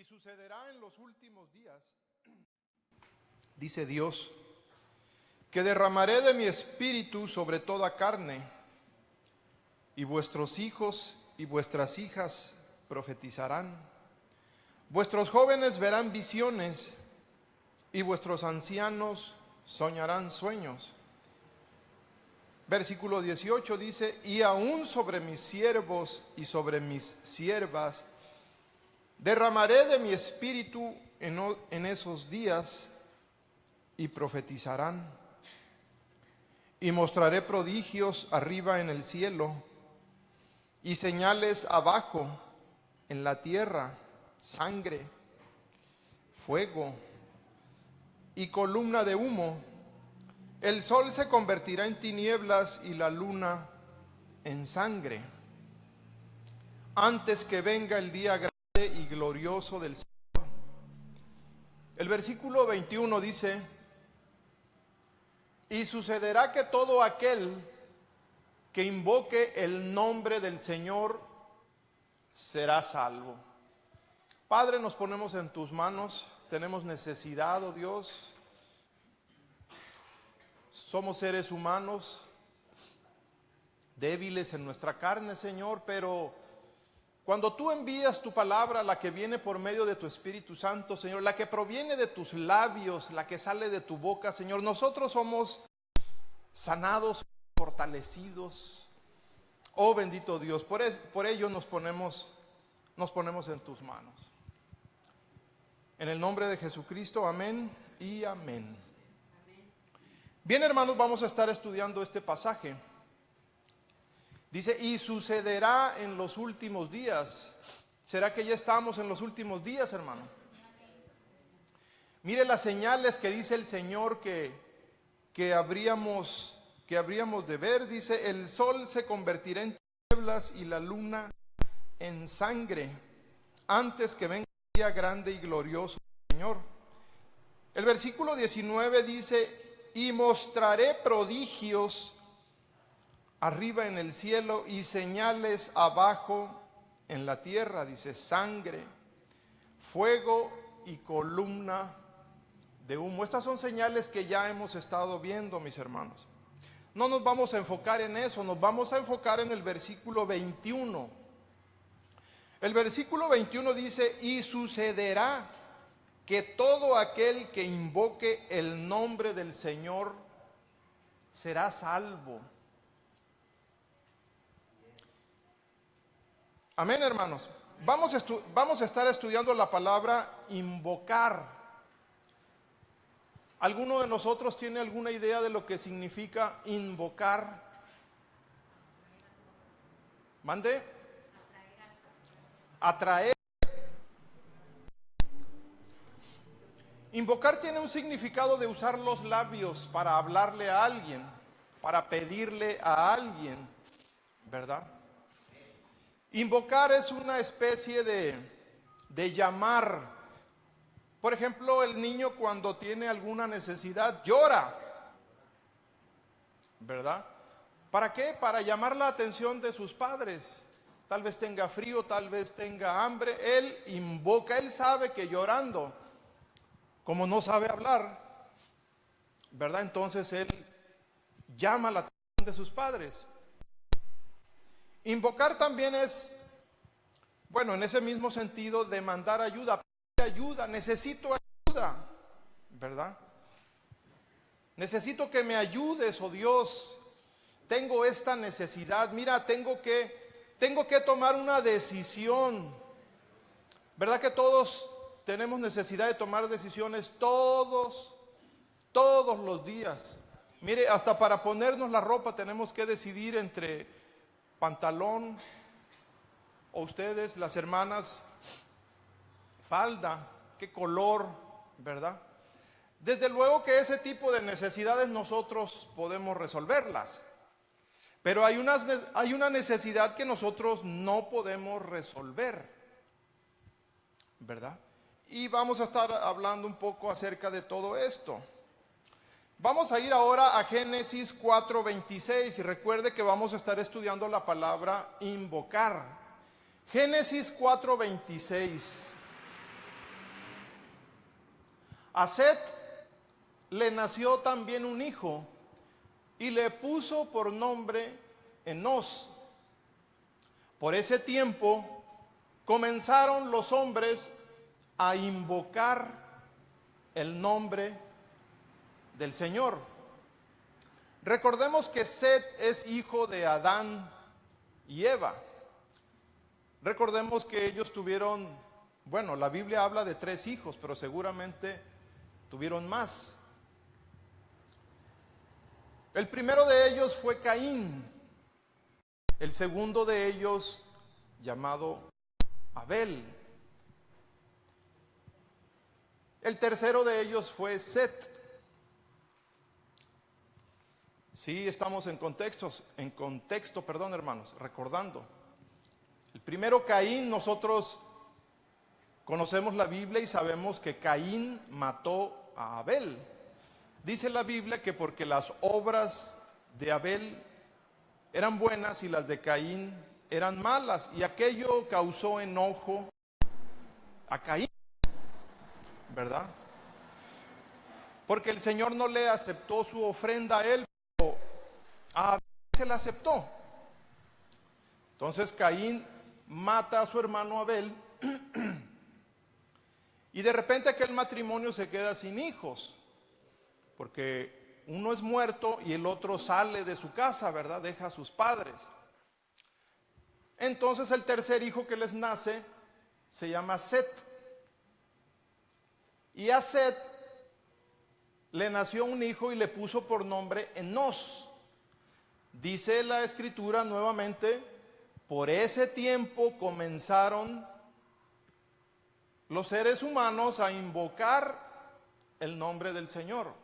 Y sucederá en los últimos días, dice Dios, que derramaré de mi espíritu sobre toda carne, y vuestros hijos y vuestras hijas profetizarán. Vuestros jóvenes verán visiones, y vuestros ancianos soñarán sueños. Versículo 18 dice, y aún sobre mis siervos y sobre mis siervas derramaré de mi espíritu en esos días, y profetizarán. Y mostraré prodigios arriba en el cielo, y señales abajo en la tierra, sangre, fuego y columna de humo. El sol se convertirá en tinieblas y la luna en sangre, antes que venga el día grande y glorioso del Señor. El versículo 21 dice, y sucederá que todo aquel que invoque el nombre del Señor será salvo. Padre, nos ponemos en tus manos, tenemos necesidad, oh Dios. Somos seres humanos, débiles en nuestra carne, Señor, pero cuando tú envías tu palabra, la que viene por medio de tu Espíritu Santo, Señor, la que proviene de tus labios, la que sale de tu boca, Señor, nosotros somos sanados, fortalecidos. Oh bendito Dios, por ello nos ponemos en tus manos. En el nombre de Jesucristo, amén y amén. Bien, hermanos, vamos a estar estudiando este pasaje. Dice, y sucederá en los últimos días. ¿Será que ya estamos en los últimos días, hermano? Mire las señales que dice el Señor que habríamos de ver. Dice, el sol se convertirá en tinieblas y la luna en sangre, antes que venga el día grande y glorioso del Señor. El versículo 19 dice, y mostraré prodigios arriba en el cielo y señales abajo en la tierra. Dice, sangre, fuego y columna de humo. Estas son señales que ya hemos estado viendo, mis hermanos. No nos vamos a enfocar en eso, nos vamos a enfocar en el versículo 21. El versículo 21 dice, y sucederá que todo aquel que invoque el nombre del Señor será salvo. Amén, hermanos. Vamos a estar estudiando la palabra invocar. ¿Alguno de nosotros tiene alguna idea de lo que significa invocar? ¿Mande? Atraer. Invocar tiene un significado de usar los labios para hablarle a alguien, para pedirle a alguien, ¿verdad? Invocar es una especie de llamar. Por ejemplo, el niño cuando tiene alguna necesidad llora, ¿verdad? ¿Para qué? Para llamar la atención de sus padres. Tal vez tenga frío, tal vez tenga hambre. Él invoca, él sabe que llorando, como no sabe hablar, ¿verdad? Entonces él llama la atención de sus padres. Invocar también es, bueno, en ese mismo sentido, demandar ayuda, pedir ayuda, necesito ayuda, ¿verdad? Necesito que me ayudes, oh Dios, tengo esta necesidad, mira, tengo que tomar una decisión, ¿verdad que todos tenemos necesidad de tomar decisiones todos los días? Mire, hasta para ponernos la ropa tenemos que decidir entre pantalón, o ustedes, las hermanas, falda, qué color, ¿verdad? Desde luego que ese tipo de necesidades nosotros podemos resolverlas, pero hay una necesidad que nosotros no podemos resolver, ¿verdad? Y vamos a estar hablando un poco acerca de todo esto. Vamos a ir ahora a Génesis 4:26 y recuerde que vamos a estar estudiando la palabra invocar. Génesis 4:26. A Set le nació también un hijo y le puso por nombre Enós. Por ese tiempo comenzaron los hombres a invocar el nombre del Señor. Recordemos que Set es hijo de Adán y Eva. Recordemos que ellos tuvieron, bueno, la Biblia habla de 3 hijos, pero seguramente tuvieron más. El primero de ellos fue Caín. El segundo de ellos, llamado Abel. El tercero de ellos fue Set. Sí, estamos en contexto, hermanos, recordando. El primero, Caín, nosotros conocemos la Biblia y sabemos que Caín mató a Abel. Dice la Biblia que porque las obras de Abel eran buenas y las de Caín eran malas, y aquello causó enojo a Caín, ¿verdad? Porque el Señor no le aceptó su ofrenda a él, pero a Abel se la aceptó. Entonces Caín mata a su hermano Abel y de repente aquel matrimonio se queda sin hijos, porque uno es muerto y el otro sale de su casa, ¿verdad? Deja a sus padres. Entonces el tercer hijo que les nace se llama Set. Y a Set le nació un hijo y le puso por nombre Enós. Dice la Escritura nuevamente, por ese tiempo comenzaron los seres humanos a invocar el nombre del Señor.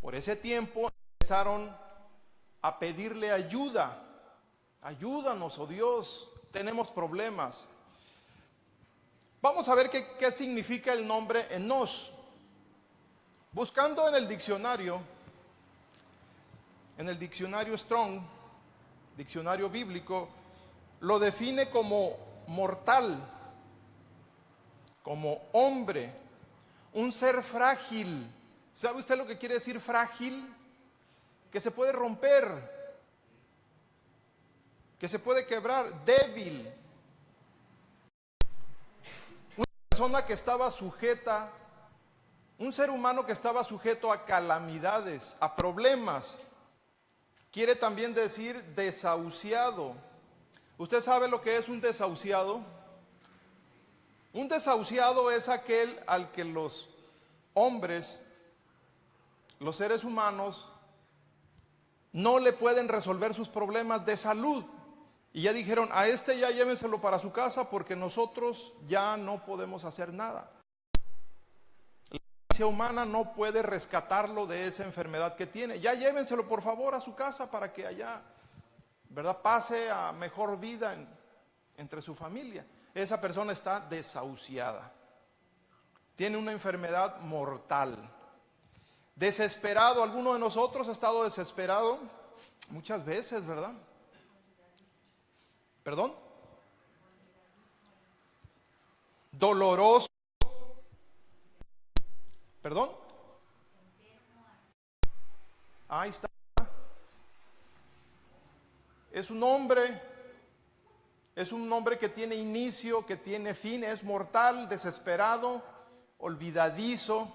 Por ese tiempo empezaron a pedirle ayuda. Ayúdanos, oh Dios, tenemos problemas. Vamos a ver qué significa el nombre Enós. Buscando en el diccionario Strong, diccionario bíblico, lo define como mortal, como hombre, un ser frágil. ¿Sabe usted lo que quiere decir frágil? Que se puede romper, que se puede quebrar, débil. Una persona que estaba sujeta, un ser humano que estaba sujeto a calamidades, a problemas. Quiere también decir desahuciado. ¿Usted sabe lo que es un desahuciado? Un desahuciado es aquel al que los hombres, los seres humanos, no le pueden resolver sus problemas de salud. Y ya dijeron, a este ya llévenselo para su casa porque nosotros ya no podemos hacer nada. La ciencia humana no puede rescatarlo de esa enfermedad que tiene. Ya llévenselo por favor a su casa para que allá, ¿verdad?, pase a mejor vida entre su familia. Esa persona está desahuciada. Tiene una enfermedad mortal. Desesperado, ¿alguno de nosotros ha estado desesperado? Muchas veces, ¿verdad? ¿Perdón? Doloroso. ¿Perdón? Ahí está. Es un hombre que tiene inicio, que tiene fin, es mortal, desesperado, olvidadizo.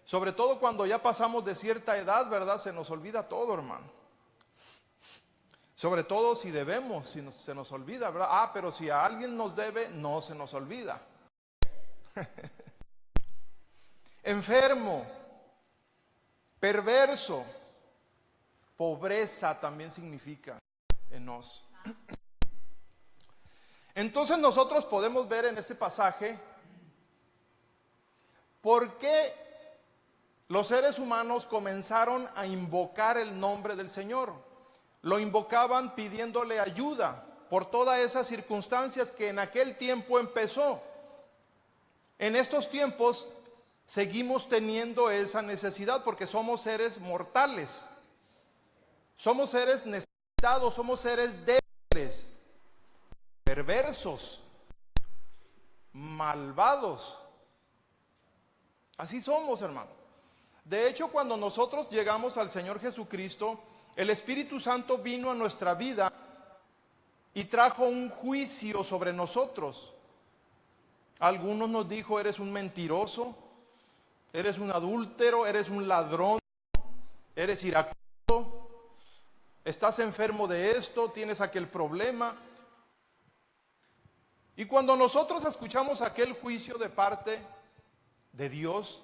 Sobre todo cuando ya pasamos de cierta edad, ¿verdad? Se nos olvida todo, hermano. Sobre todo si debemos, se nos olvida, ¿verdad? Pero si a alguien nos debe, no se nos olvida. Enfermo, perverso, pobreza también significa Enós. Entonces nosotros podemos ver en ese pasaje por qué los seres humanos comenzaron a invocar el nombre del Señor. Lo invocaban pidiéndole ayuda por todas esas circunstancias que en aquel tiempo empezó. En estos tiempos seguimos teniendo esa necesidad porque somos seres mortales. Somos seres necesitados, somos seres débiles, perversos, malvados. Así somos, hermano. De hecho, cuando nosotros llegamos al Señor Jesucristo, el Espíritu Santo vino a nuestra vida y trajo un juicio sobre nosotros. Algunos nos dijo: eres un mentiroso, eres un adúltero, eres un ladrón, eres iracundo, estás enfermo de esto, tienes aquel problema. Y cuando nosotros escuchamos aquel juicio de parte de Dios,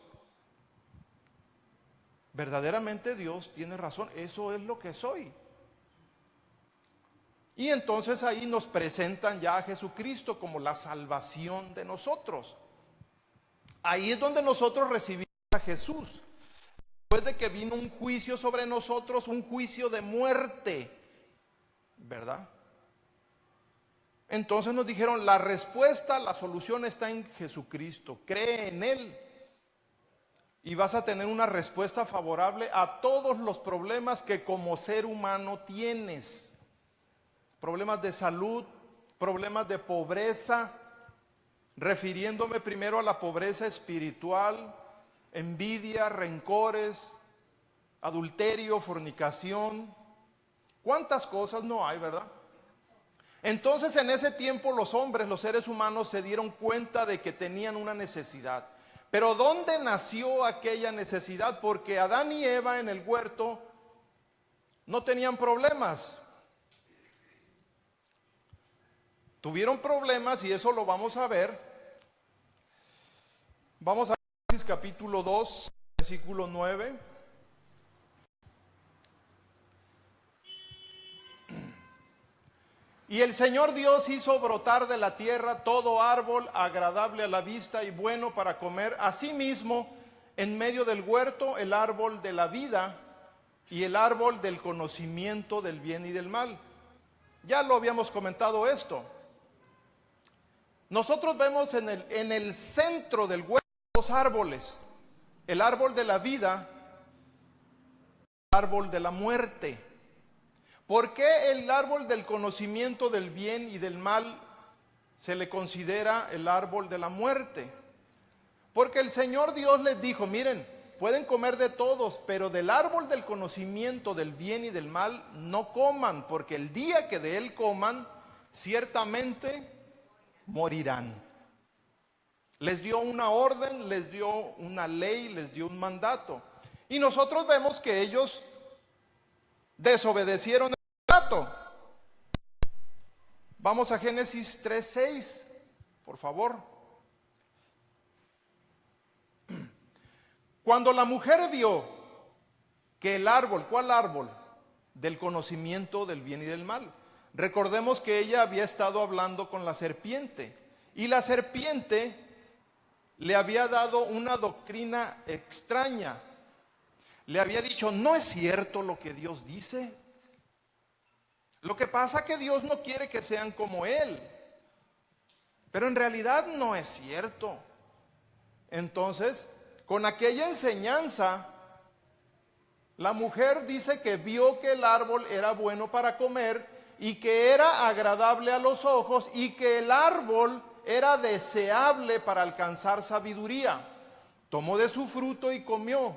verdaderamente Dios tiene razón, eso es lo que soy. Y entonces ahí nos presentan ya a Jesucristo como la salvación de nosotros. Ahí es donde nosotros recibimos a Jesús. Después de que vino un juicio sobre nosotros, un juicio de muerte, ¿verdad? Entonces nos dijeron: la respuesta, la solución está en Jesucristo. Cree en Él y vas a tener una respuesta favorable a todos los problemas que como ser humano tienes. Problemas de salud, problemas de pobreza, refiriéndome primero a la pobreza espiritual, envidia, rencores, adulterio, fornicación. ¿Cuántas cosas no hay, verdad? Entonces en ese tiempo los hombres, los seres humanos, se dieron cuenta de que tenían una necesidad. Pero ¿dónde nació aquella necesidad? Porque Adán y Eva en el huerto no tenían problemas. Tuvieron problemas, y eso lo vamos a ver. Vamos a Génesis capítulo 2, versículo 9. Y el Señor Dios hizo brotar de la tierra todo árbol agradable a la vista y bueno para comer. Asimismo, en medio del huerto, el árbol de la vida y el árbol del conocimiento del bien y del mal. Ya lo habíamos comentado esto. Nosotros vemos en el centro del huerto dos árboles: el árbol de la vida, el árbol de la muerte. ¿Por qué el árbol del conocimiento del bien y del mal se le considera el árbol de la muerte? Porque el Señor Dios les dijo: miren, pueden comer de todos, pero del árbol del conocimiento del bien y del mal no coman, porque el día que de él coman, ciertamente morirán. Les dio una orden, les dio una ley, les dio un mandato. Y nosotros vemos que ellos desobedecieron el mandato. Vamos a Génesis 3:6, por favor. Cuando la mujer vio que el árbol, ¿cuál árbol? Del conocimiento del bien y del mal. Recordemos que ella había estado hablando con la serpiente, y la serpiente le había dado una doctrina extraña. Le había dicho: no es cierto lo que Dios dice. Lo que pasa es que Dios no quiere que sean como Él. Pero en realidad no es cierto. Entonces, con aquella enseñanza, la mujer dice que vio que el árbol era bueno para comer y que era agradable a los ojos y que el árbol era deseable para alcanzar sabiduría. Tomó de su fruto y comió,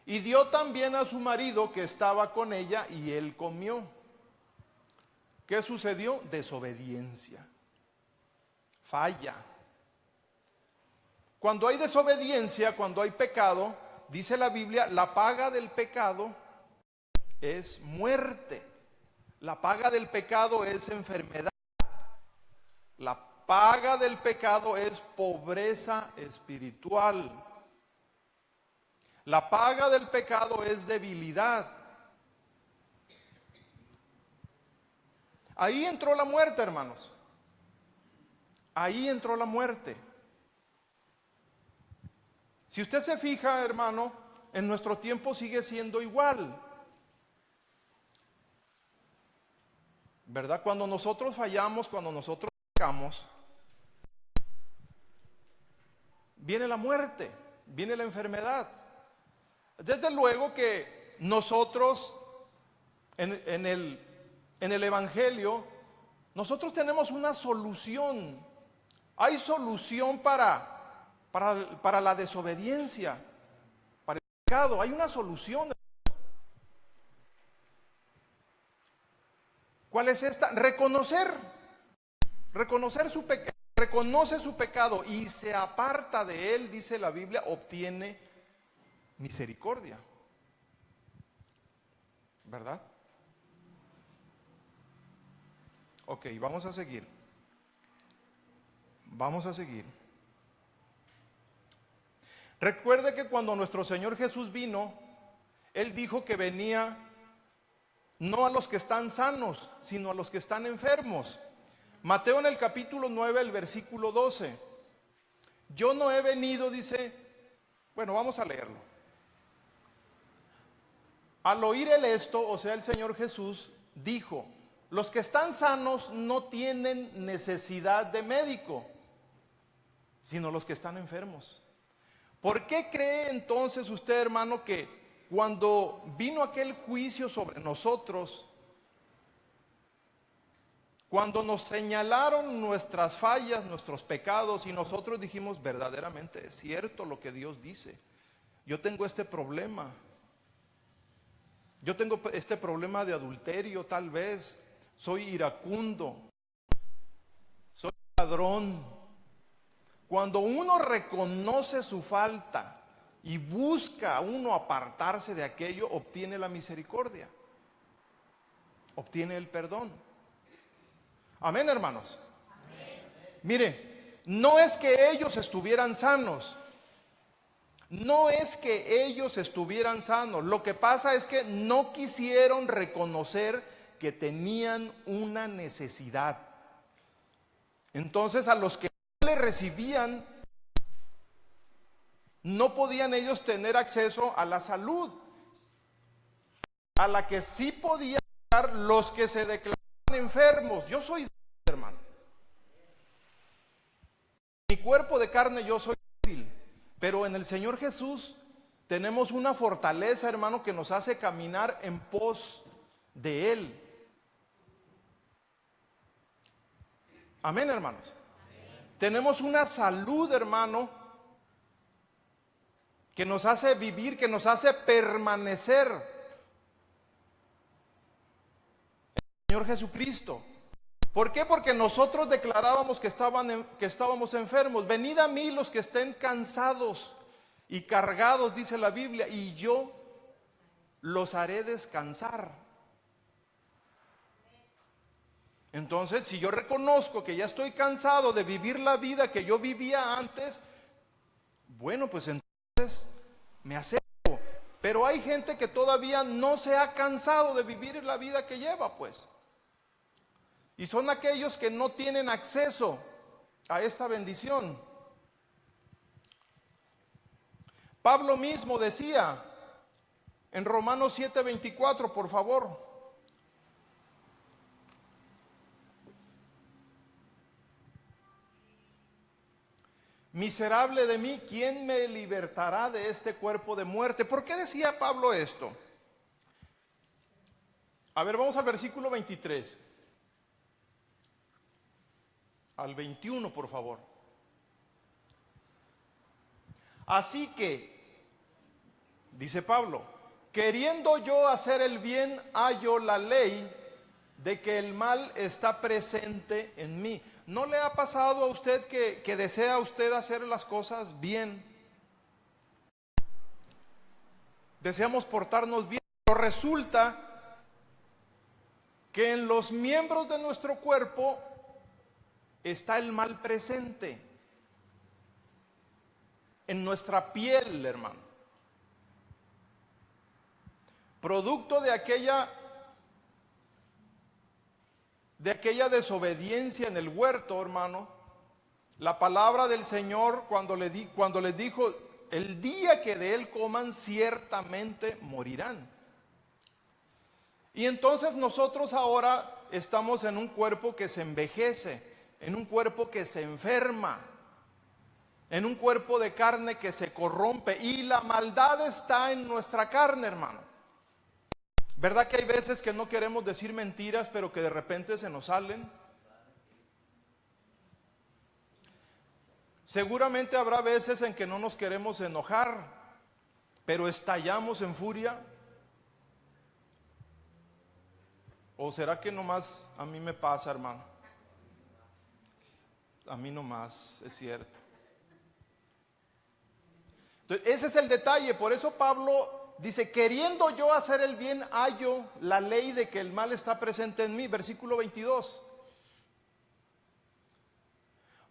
y dio también a su marido que estaba con ella, y él comió. ¿Qué sucedió? Desobediencia, falla. Cuando hay desobediencia, cuando hay pecado, dice la Biblia, la paga del pecado es muerte. La paga del pecado es enfermedad. La paga del pecado es pobreza espiritual. La paga del pecado es debilidad. Ahí entró la muerte, hermanos. Ahí entró la muerte. Si usted se fija, hermano, en nuestro tiempo sigue siendo igual. ¿Verdad? Cuando nosotros fallamos, cuando nosotros pecamos, viene la muerte, viene la enfermedad. Desde luego que nosotros en el Evangelio, nosotros tenemos una solución. Hay solución para para la desobediencia, para el pecado. Hay una solución. ¿Cuál es esta? Reconocer su pecado. Reconoce su pecado y se aparta de él, dice la Biblia, obtiene misericordia. ¿Verdad? Ok, vamos a seguir. Vamos a seguir. Recuerde que cuando nuestro Señor Jesús vino, Él dijo que venía no a los que están sanos, sino a los que están enfermos. Mateo en el capítulo 9, el versículo 12. Yo no he venido, dice, bueno, vamos a leerlo. Al oír él esto, o sea, el Señor Jesús dijo: los que están sanos no tienen necesidad de médico, sino los que están enfermos. ¿Por qué cree entonces usted, hermano, que cuando vino aquel juicio sobre nosotros, cuando nos señalaron nuestras fallas, nuestros pecados, y nosotros dijimos, verdaderamente es cierto lo que Dios dice, yo tengo este problema, yo tengo este problema de adulterio, tal vez, soy iracundo, soy ladrón? Cuando uno reconoce su falta y busca uno apartarse de aquello, obtiene la misericordia, obtiene el perdón. Amén, hermanos. Amén. Mire, no es que ellos estuvieran sanos, no es que ellos estuvieran sanos. Lo que pasa es que no quisieron reconocer que tenían una necesidad. Entonces, a los que no le recibían, no podían ellos tener acceso a la salud, a la que sí podían dar los que se declaraban enfermos. Yo soy débil, hermano. Mi cuerpo de carne, yo soy débil, pero en el Señor Jesús tenemos una fortaleza, hermano, que nos hace caminar en pos de Él. Amén, hermanos. Amén. Tenemos una salud, hermano, que nos hace vivir, que nos hace permanecer en el Señor Jesucristo. ¿Por qué? Porque nosotros declarábamos que estábamos enfermos. Venid a mí los que estén cansados y cargados, dice la Biblia, y yo los haré descansar. Entonces, si yo reconozco que ya estoy cansado de vivir la vida que yo vivía antes, bueno, pues entonces me acerco. Pero hay gente que todavía no se ha cansado de vivir la vida que lleva, pues. Y son aquellos que no tienen acceso a esta bendición. Pablo mismo decía en Romanos 7:24, por favor. Miserable de mí, ¿quién me libertará de este cuerpo de muerte? ¿Por qué decía Pablo esto? A ver, vamos al versículo 23. Al 21, por favor. Así que, dice Pablo, queriendo yo hacer el bien, hallo la ley de que el mal está presente en mí. ¿No le ha pasado a usted que desea usted hacer las cosas bien? Deseamos portarnos bien, pero resulta que en los miembros de nuestro cuerpo está el mal presente. En nuestra piel, hermano. Producto de aquella desobediencia en el huerto, hermano. La palabra del Señor cuando les dijo, el día que de él coman ciertamente morirán. Y entonces nosotros ahora estamos en un cuerpo que se envejece, en un cuerpo que se enferma, en un cuerpo de carne que se corrompe, y la maldad está en nuestra carne, hermano. ¿Verdad que hay veces que no queremos decir mentiras, pero que de repente se nos salen? Seguramente habrá veces en que no nos queremos enojar, pero estallamos en furia. ¿O será que nomás a mí me pasa, hermano? A mí nomás, es cierto. Entonces, ese es el detalle. Por eso Pablo dice, queriendo yo hacer el bien, hallo la ley de que el mal está presente en mí. Versículo 22.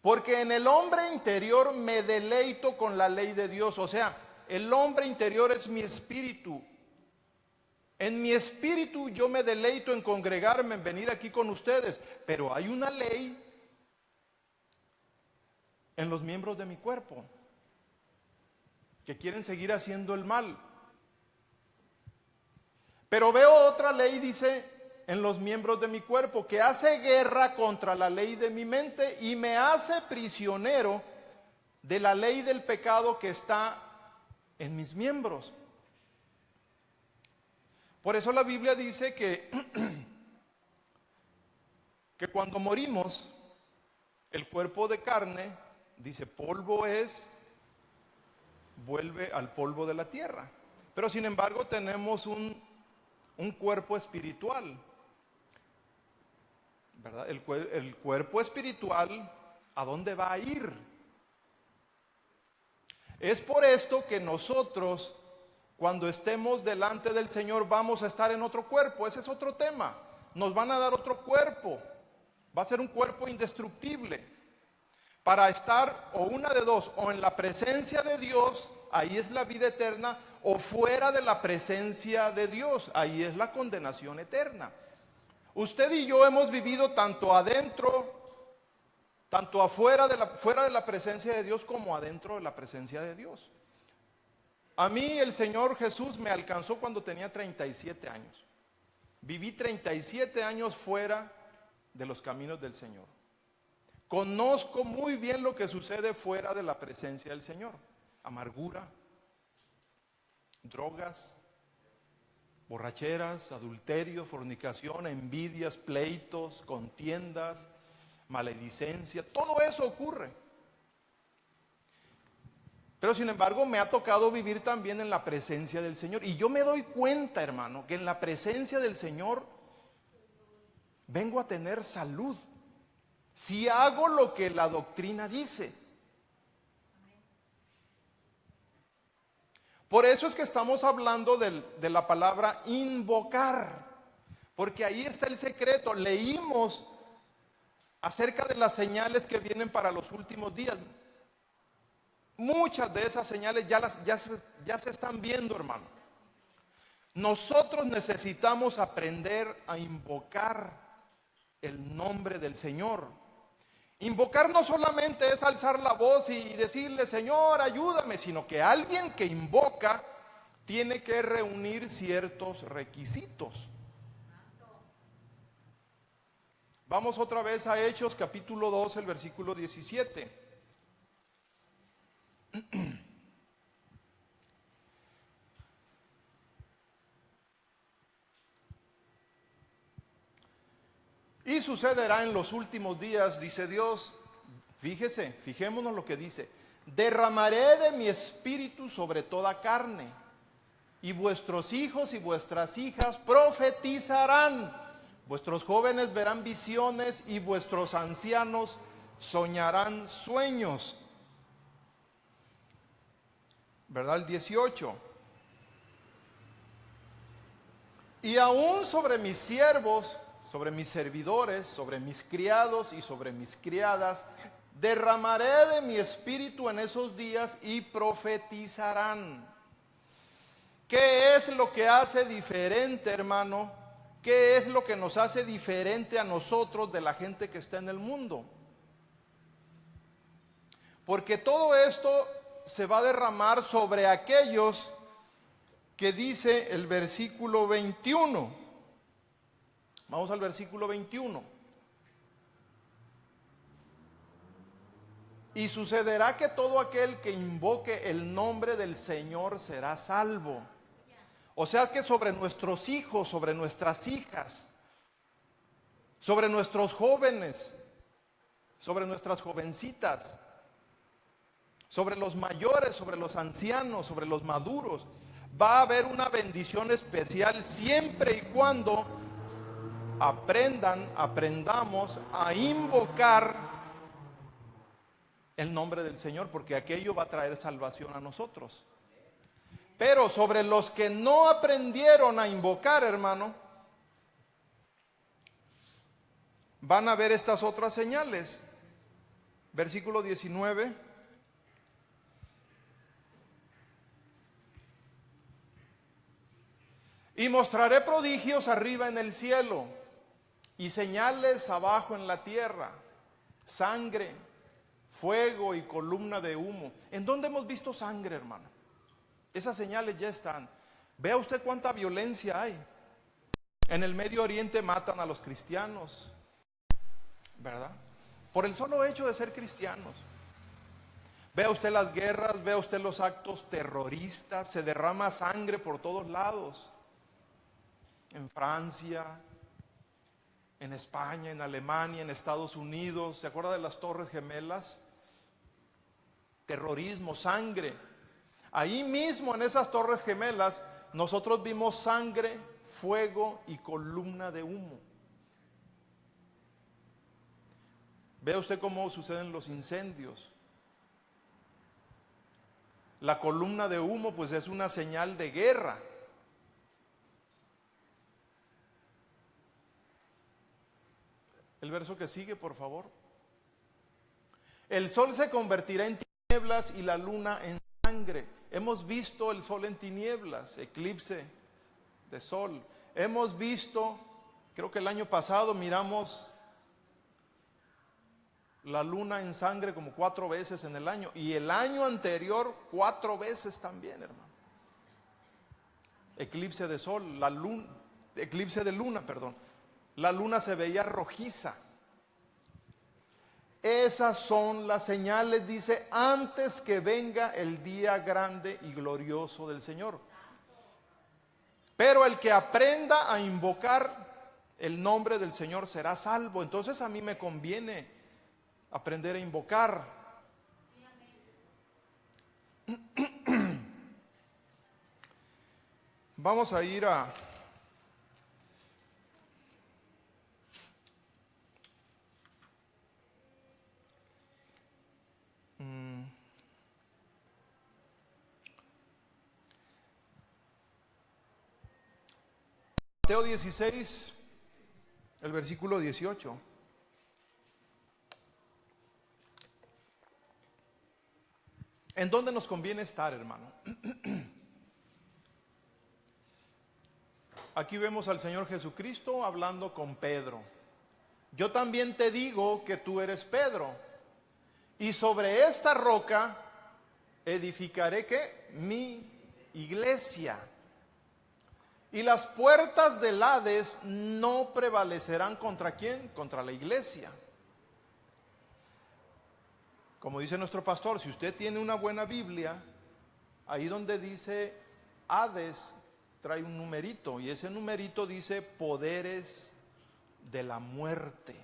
Porque en el hombre interior me deleito con la ley de Dios. O sea, el hombre interior es mi espíritu. En mi espíritu yo me deleito en congregarme, en venir aquí con ustedes. Pero hay una ley en los miembros de mi cuerpo que quieren seguir haciendo el mal. Pero veo otra ley, dice, en los miembros de mi cuerpo, que hace guerra contra la ley de mi mente y me hace prisionero de la ley del pecado que está en mis miembros. Por eso la Biblia dice que cuando morimos, el cuerpo de carne, dice, polvo es, vuelve al polvo de la tierra. Pero sin embargo tenemos un cuerpo espiritual, ¿verdad? El cuerpo espiritual, ¿a dónde va a ir? Es por esto que nosotros, cuando estemos delante del Señor, vamos a estar en otro cuerpo. Ese es otro tema. Nos van a dar otro cuerpo. Va a ser un cuerpo indestructible. Para estar, o una de dos, o en la presencia de Dios, ahí es la vida eterna, o fuera de la presencia de Dios, ahí es la condenación eterna. Usted y yo hemos vivido tanto adentro, tanto fuera de la presencia de Dios, como adentro de la presencia de Dios. A mí el Señor Jesús me alcanzó cuando tenía 37 años. Viví 37 años fuera de los caminos del Señor. Conozco muy bien lo que sucede fuera de la presencia del Señor. Amargura, drogas, borracheras, adulterio, fornicación, envidias, pleitos, contiendas, maledicencia. Todo eso ocurre. Pero sin embargo me ha tocado vivir también en la presencia del Señor. Y yo me doy cuenta, hermano, que en la presencia del Señor vengo a tener salud. Si hago lo que la doctrina dice. Por eso es que estamos hablando de la palabra invocar. Porque ahí está el secreto. Leímos acerca de las señales que vienen para los últimos días. Muchas de esas señales ya se están viendo, hermano. Nosotros necesitamos aprender a invocar el nombre del Señor. Invocar no solamente es alzar la voz y decirle, Señor, ayúdame, sino que alguien que invoca tiene que reunir ciertos requisitos. Vamos otra vez a Hechos capítulo 2, el versículo 17. Y sucederá en los últimos días, dice Dios, fijémonos lo que dice, derramaré de mi espíritu sobre toda carne, y vuestros hijos y vuestras hijas profetizarán, vuestros jóvenes verán visiones y vuestros ancianos soñarán sueños. ¿Verdad? El 18. Y aún sobre mis siervos, sobre mis servidores, sobre mis criados y sobre mis criadas, derramaré de mi espíritu en esos días y profetizarán. ¿Qué es lo que hace diferente, hermano? ¿Qué es lo que nos hace diferente a nosotros de la gente que está en el mundo? Porque todo esto se va a derramar sobre aquellos que dice el versículo 21. Vamos al versículo 21. Y sucederá que todo aquel que invoque el nombre del Señor será salvo. O sea que sobre nuestros hijos, sobre nuestras hijas, sobre nuestros jóvenes, sobre nuestras jovencitas, sobre los mayores, sobre los ancianos, sobre los maduros. Va a haber una bendición especial siempre y cuando aprendamos a invocar el nombre del Señor, porque aquello va a traer salvación a nosotros. Pero sobre los que no aprendieron a invocar, hermano, van a ver estas otras señales. Versículo 19. Y mostraré prodigios arriba en el cielo y señales abajo en la tierra, sangre, fuego y columna de humo. ¿En dónde hemos visto sangre, hermano? Esas señales ya están. Vea usted cuánta violencia hay. En el Medio Oriente matan a los cristianos, ¿verdad? Por el solo hecho de ser cristianos. Vea usted las guerras, vea usted los actos terroristas, se derrama sangre por todos lados. En Francia, en España, en Alemania, en Estados Unidos. ¿Se acuerda de las Torres Gemelas? Terrorismo, sangre. Ahí mismo en esas Torres Gemelas nosotros vimos sangre, fuego y columna de humo. Vea usted cómo suceden los incendios. La columna de humo pues es una señal de guerra. El verso que sigue, por favor. El sol se convertirá en tinieblas y la luna en sangre. Hemos visto el sol en tinieblas, eclipse de sol. Hemos visto, creo que el año pasado miramos la luna en sangre como 4 veces en el año. Y el año anterior 4 veces también, hermano. Eclipse de sol, eclipse de luna, perdón. La luna se veía rojiza. Esas son las señales, dice, antes que venga el día grande y glorioso del Señor. Pero el que aprenda a invocar el nombre del Señor será salvo. Entonces a mí me conviene aprender a invocar. Vamos a ir a Mateo 16, el versículo 18. ¿En dónde nos conviene estar, hermano? Aquí vemos al Señor Jesucristo hablando con Pedro. Yo también te digo que tú eres Pedro, y sobre esta roca edificaré ¿qué? Mi iglesia. Y las puertas del Hades no prevalecerán ¿contra quién? Contra la iglesia. Como dice nuestro pastor, si usted tiene una buena Biblia, ahí donde dice Hades, trae un numerito, y ese numerito dice poderes de la muerte.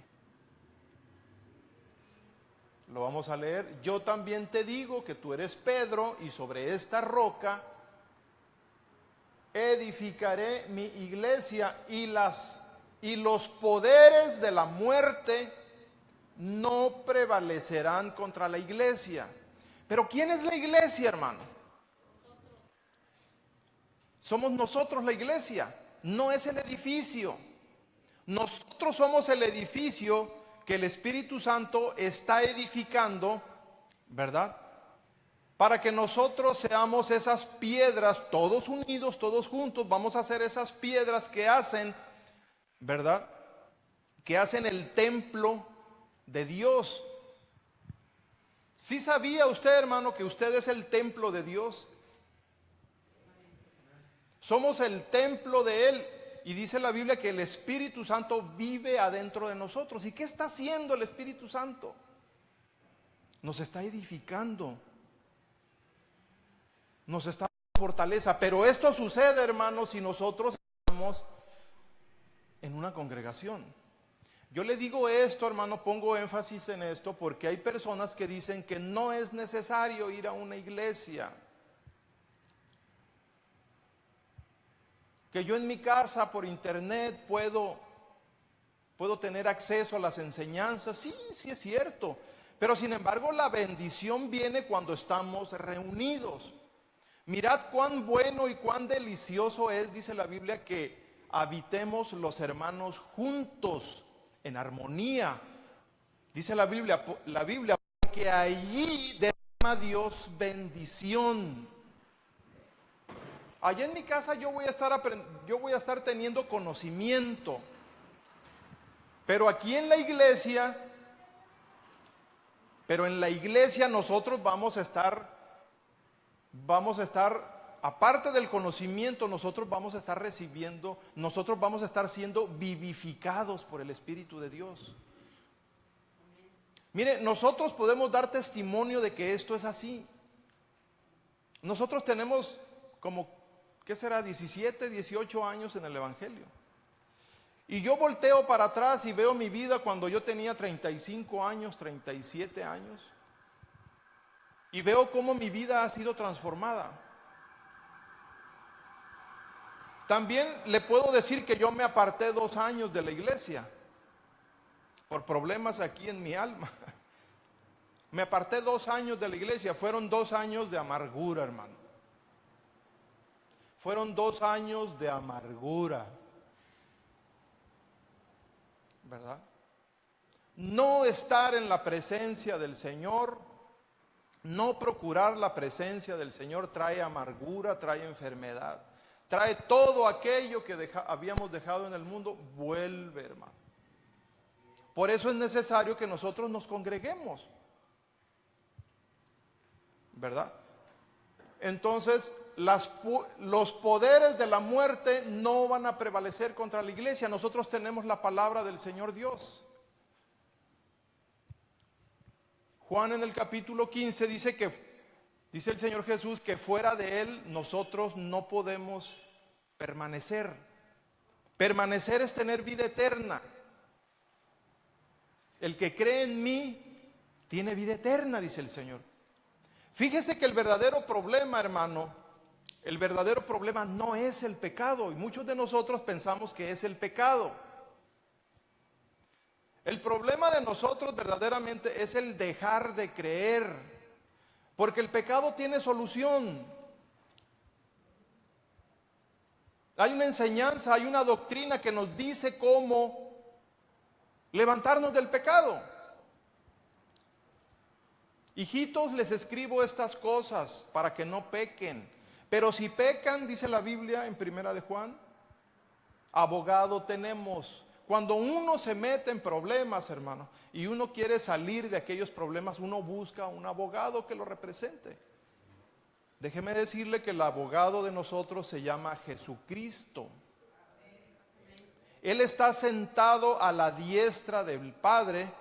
Lo vamos a leer. Yo también te digo que tú eres Pedro, y sobre esta roca edificaré mi iglesia, y los poderes de la muerte no prevalecerán contra la iglesia. Pero ¿quién es la iglesia, hermano? Somos nosotros la iglesia, no es el edificio. Nosotros somos el edificio que el Espíritu Santo está edificando, ¿verdad? Para que nosotros seamos esas piedras, todos unidos, todos juntos, vamos a ser esas piedras que hacen, ¿verdad? Que hacen el templo de Dios. ¿Sí sabía usted, hermano, que usted es el templo de Dios? Somos el templo de Él. Y dice la Biblia que el Espíritu Santo vive adentro de nosotros. ¿Y qué está haciendo el Espíritu Santo? Nos está edificando. Nos está dando fortaleza. Pero esto sucede, hermanos, si nosotros estamos en una congregación. Yo le digo esto, hermano, pongo énfasis en esto porque hay personas que dicen que no es necesario ir a una iglesia. Que yo en mi casa por internet puedo tener acceso a las enseñanzas. Sí, sí es cierto. Pero sin embargo la bendición viene cuando estamos reunidos. Mirad cuán bueno y cuán delicioso es, dice la Biblia, que habitemos los hermanos juntos, en armonía. Dice la Biblia, que allí derrama Dios bendición. Allá en mi casa yo voy a estar teniendo conocimiento. Pero aquí en la iglesia, nosotros vamos a estar, aparte del conocimiento, nosotros vamos a estar siendo vivificados por el Espíritu de Dios. Mire, nosotros podemos dar testimonio de que esto es así. Nosotros tenemos como, ¿qué será? 17, 18 años en el Evangelio. Y yo volteo para atrás y veo mi vida cuando yo tenía 35 años, 37 años. Y veo cómo mi vida ha sido transformada. También le puedo decir que yo me aparté 2 años de la iglesia por problemas aquí en mi alma. Me aparté 2 años de la iglesia. Fueron 2 años de amargura, hermano. Fueron 2 años de amargura. ¿Verdad? No estar en la presencia del Señor, no procurar la presencia del Señor trae amargura, trae enfermedad, trae todo aquello que habíamos dejado en el mundo, vuelve, hermano. Por eso es necesario que nosotros nos congreguemos, ¿verdad? Entonces, los poderes de la muerte no van a prevalecer contra la iglesia. Nosotros tenemos la palabra del Señor Dios. Juan en el capítulo 15 dice el Señor Jesús que fuera de Él nosotros no podemos permanecer. Permanecer es tener vida eterna. El que cree en mí tiene vida eterna, dice el Señor. Fíjese que el verdadero problema, hermano, no es el pecado. Y muchos de nosotros pensamos que es el pecado. El problema de nosotros verdaderamente es el dejar de creer. Porque el pecado tiene solución. Hay una enseñanza, hay una doctrina que nos dice cómo levantarnos del pecado. Hijitos, les escribo estas cosas para que no pequen. Pero si pecan, dice la Biblia en 1 de Juan, abogado tenemos. Cuando uno se mete en problemas, hermano, y uno quiere salir de aquellos problemas, uno busca un abogado que lo represente. Déjeme decirle que el abogado de nosotros se llama Jesucristo. Él está sentado a la diestra del Padre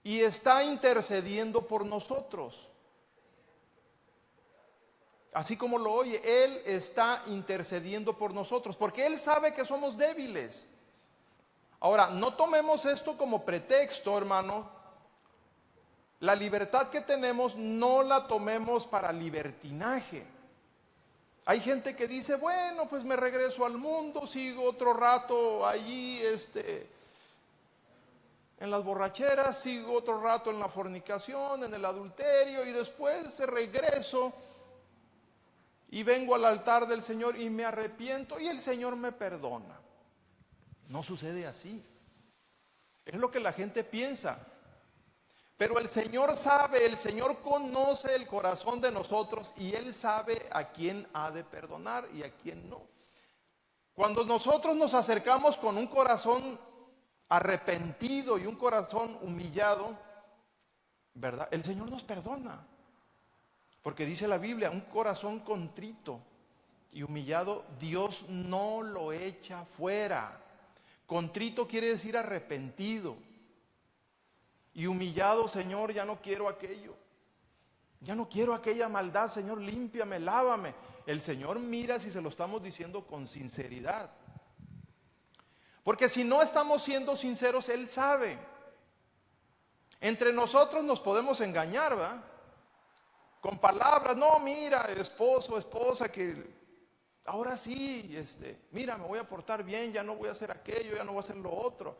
y está intercediendo por nosotros. Así como lo oye, Él está intercediendo por nosotros, porque Él sabe que somos débiles. Ahora, no tomemos esto como pretexto, hermano. La libertad que tenemos no la tomemos para libertinaje. Hay gente que dice, bueno, pues me regreso al mundo, sigo otro rato allí, en las borracheras, sigo otro rato en la fornicación, en el adulterio, y después regreso y vengo al altar del Señor y me arrepiento y el Señor me perdona. No sucede así. Es lo que la gente piensa. Pero el Señor sabe, el Señor conoce el corazón de nosotros y Él sabe a quién ha de perdonar y a quién no. Cuando nosotros nos acercamos con un corazón arrepentido y un corazón humillado, ¿verdad? El Señor nos perdona. Porque dice la Biblia, un corazón contrito y humillado, Dios no lo echa fuera. Contrito quiere decir arrepentido. Y humillado, Señor, ya no quiero aquello. Ya no quiero aquella maldad, Señor, límpiame, lávame. El Señor mira si se lo estamos diciendo con sinceridad. Porque si no estamos siendo sinceros, Él sabe. Entre nosotros nos podemos engañar, ¿verdad? Con palabras, no, mira, esposo, esposa, que ahora sí, mira, me voy a portar bien, ya no voy a hacer aquello, ya no voy a hacer lo otro.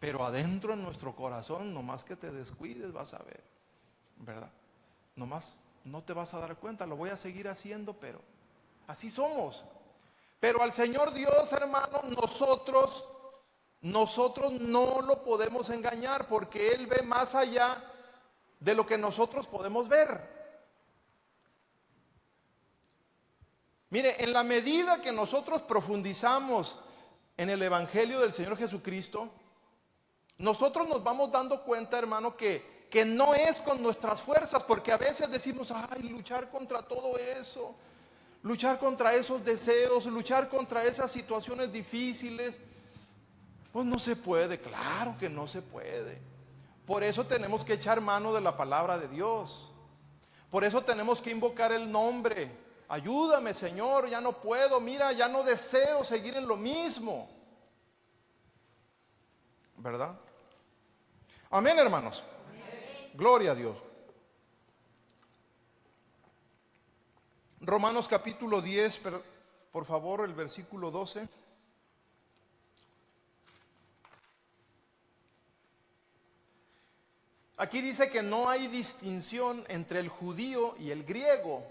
Pero adentro en nuestro corazón, nomás que te descuides, vas a ver, ¿verdad? Nomás no te vas a dar cuenta, lo voy a seguir haciendo, pero así somos. Pero al Señor Dios, hermano, nosotros no lo podemos engañar, porque Él ve más allá de lo que nosotros podemos ver. Mire, en la medida que nosotros profundizamos en el Evangelio del Señor Jesucristo, nosotros nos vamos dando cuenta, hermano, que no es con nuestras fuerzas, porque a veces decimos, ay, luchar contra todo eso, luchar contra esos deseos, luchar contra esas situaciones difíciles, pues no se puede, claro que no se puede. Por eso tenemos que echar mano de la palabra de Dios. Por eso tenemos que invocar el nombre. Ayúdame, Señor, ya no puedo, mira, ya no deseo seguir en lo mismo. ¿Verdad? Amén, hermanos. Amén. Gloria a Dios. Romanos capítulo 10, por favor, el versículo 12. Aquí dice que no hay distinción entre el judío y el griego,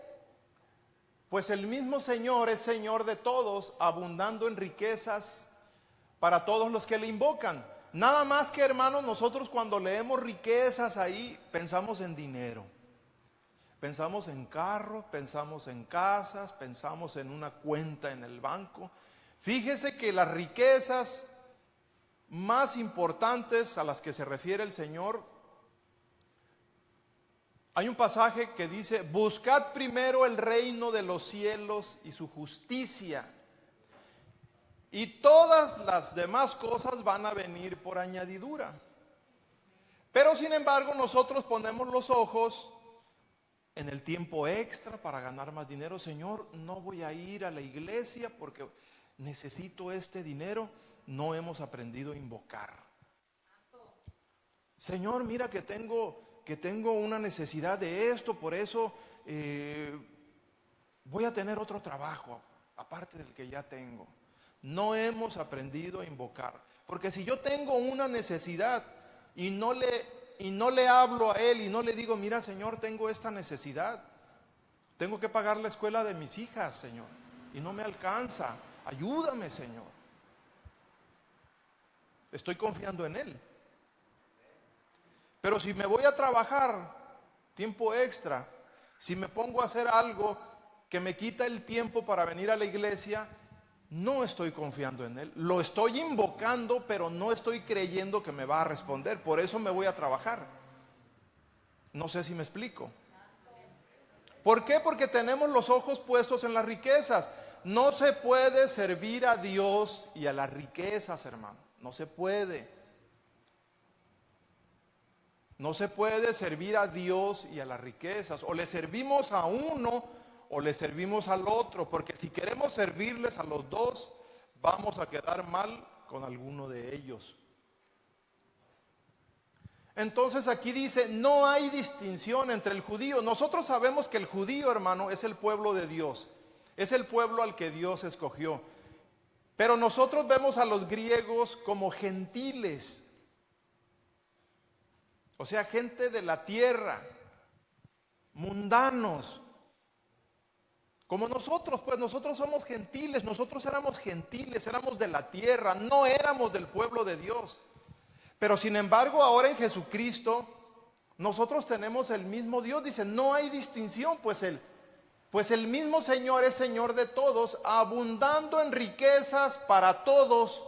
pues el mismo Señor es Señor de todos, abundando en riquezas para todos los que le invocan. Nada más que, hermanos, nosotros cuando leemos riquezas ahí pensamos en dinero, pensamos en carros, pensamos en casas, pensamos en una cuenta en el banco. Fíjese que las riquezas más importantes a las que se refiere el Señor, hay un pasaje que dice, buscad primero el reino de los cielos y su justicia, y todas las demás cosas van a venir por añadidura. Pero sin embargo nosotros ponemos los ojos en el tiempo extra para ganar más dinero. Señor, no voy a ir a la iglesia porque necesito este dinero. No hemos aprendido a invocar. Señor, mira que tengo una necesidad de esto, por eso voy a tener otro trabajo aparte del que ya tengo. No hemos aprendido a invocar, porque si yo tengo una necesidad y no le hablo a Él y no le digo, mira, Señor, tengo esta necesidad, tengo que pagar la escuela de mis hijas, Señor, y no me alcanza, ayúdame, Señor. Estoy confiando en Él. Pero si me voy a trabajar tiempo extra, si me pongo a hacer algo que me quita el tiempo para venir a la iglesia, no estoy confiando en Él. Lo estoy invocando, pero no estoy creyendo que me va a responder. Por eso me voy a trabajar. No sé si me explico. ¿Por qué? Porque tenemos los ojos puestos en las riquezas. No se puede servir a Dios y a las riquezas, hermano. No se puede. No se puede servir a Dios y a las riquezas. O le servimos a uno o le servimos al otro, porque si queremos servirles a los dos, vamos a quedar mal con alguno de ellos. Entonces aquí dice, no hay distinción entre el judío. Nosotros sabemos que el judío, hermano, es el pueblo de Dios, es el pueblo al que Dios escogió. Pero nosotros vemos a los griegos como gentiles, o sea, gente de la tierra, mundanos. Como nosotros, pues nosotros somos gentiles, nosotros éramos gentiles, éramos de la tierra, no éramos del pueblo de Dios. Pero sin embargo, ahora en Jesucristo, nosotros tenemos el mismo Dios. Dice, no hay distinción, pues el mismo Señor es Señor de todos, abundando en riquezas para todos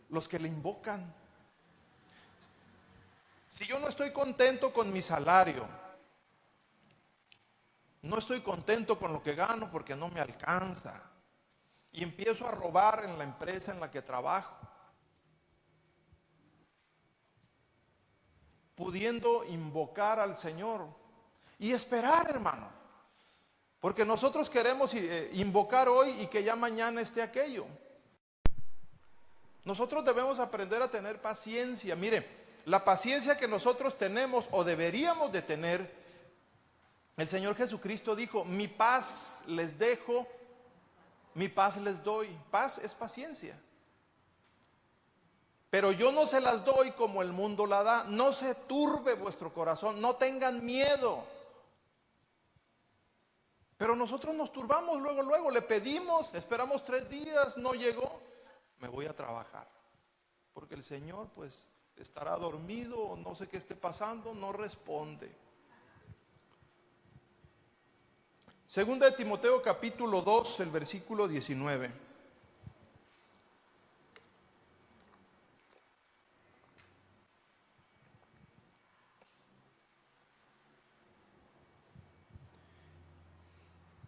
los que le invocan. Si yo no estoy contento con mi salario, no estoy contento con lo que gano porque no me alcanza, y empiezo a robar en la empresa en la que trabajo, pudiendo invocar al Señor y esperar, hermano, porque nosotros queremos invocar hoy y que ya mañana esté aquello. Nosotros debemos aprender a tener paciencia. Mire, la paciencia que nosotros tenemos o deberíamos de tener, el Señor Jesucristo dijo, mi paz les dejo, mi paz les doy. Paz es paciencia. Pero yo no se las doy como el mundo la da. No se turbe vuestro corazón, no tengan miedo. Pero nosotros nos turbamos luego, le pedimos, esperamos 3 días, no llegó, me voy a trabajar. Porque el Señor pues estará dormido o no sé qué esté pasando, no responde. Segunda de Timoteo capítulo 2, el versículo 19.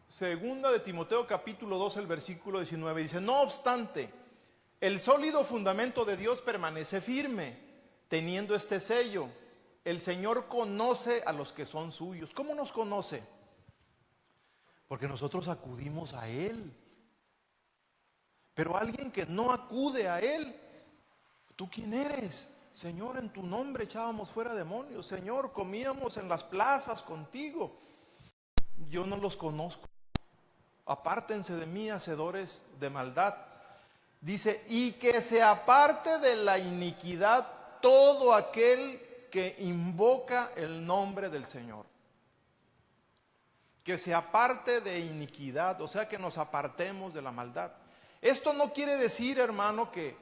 Segunda de Timoteo capítulo 2, el versículo 19 dice, no obstante, el sólido fundamento de Dios permanece firme, teniendo este sello. El Señor conoce a los que son suyos. ¿Cómo nos conoce? Porque nosotros acudimos a Él. Pero alguien que no acude a Él, ¿tú quién eres? Señor, en tu nombre echábamos fuera demonios. Señor, comíamos en las plazas contigo. Yo no los conozco. Apártense de mí, hacedores de maldad. Dice, y que se aparte de la iniquidad todo aquel que invoca el nombre del Señor. Que se aparte de iniquidad, o sea que nos apartemos de la maldad. Esto no quiere decir, hermano, que